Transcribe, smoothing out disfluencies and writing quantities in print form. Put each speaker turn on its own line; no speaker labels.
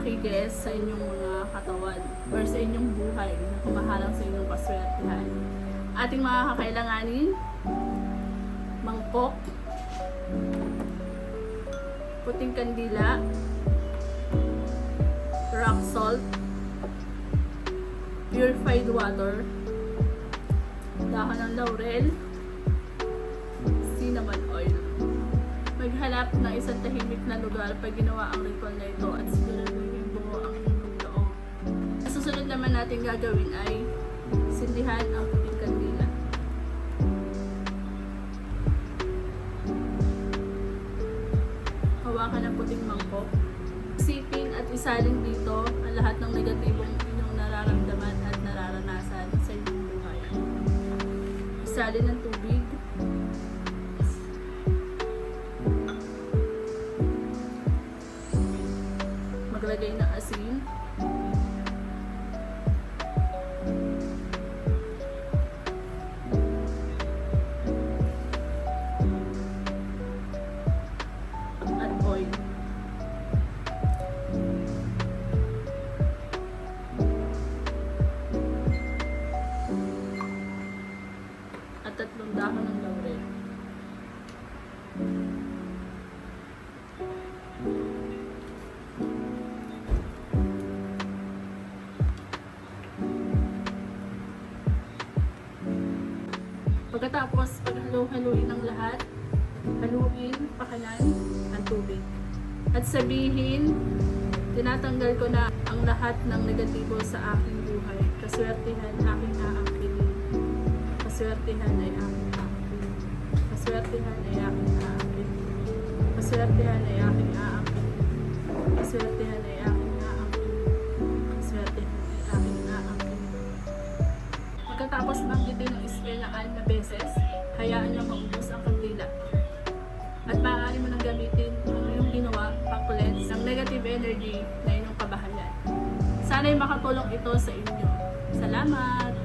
makikis sa inyong mga katawan or sa inyong buhay na kumaharang sa inyong kaswertihan. Ating mga kakailanganin, mangkok, puting kandila, rock salt, purified water, dahon ng laurel, cinnamon oil. Maghanap ng isang tahimik na lugar pag ginawa ang ritual na ito at siguraduhin buo ang inyong loob. Ang susunod naman natin gagawin ay sindihan ang puting kandila. Hawakan ang puting mangkok. Isipin at isalin dito ang lahat ng negatibong inyong nararamdaman at nararanasan sa inyong buhay. Isalin ng tubig. Maglagay ng asin. At oil. At 3 dahon ng laurel. Pagkatapos, paghalo-haluin ang lahat, haluin, pakalan ang tubig. At sabihin, tinatanggal ko na ang lahat ng negatibo sa aking buhay. Kaswertihan aking aangkinin. Kaswertihan ay aking aangkinin. Kaswertihan ay aking aangkinin. Kaswertihan ay aking aangkinin. Kaswertihan ay aking aangkinin. Kaswertihan ay aking aangkinin. Pagkatapos banggitin ng spell ng 6 beses, hayaan niyang maubos ang kandila. At maaari mo nang gamitin ang iyong ginawa pang-cleanse ng negative energy na inyong kabahayan. Sana'y makatulong ito sa inyo. Salamat!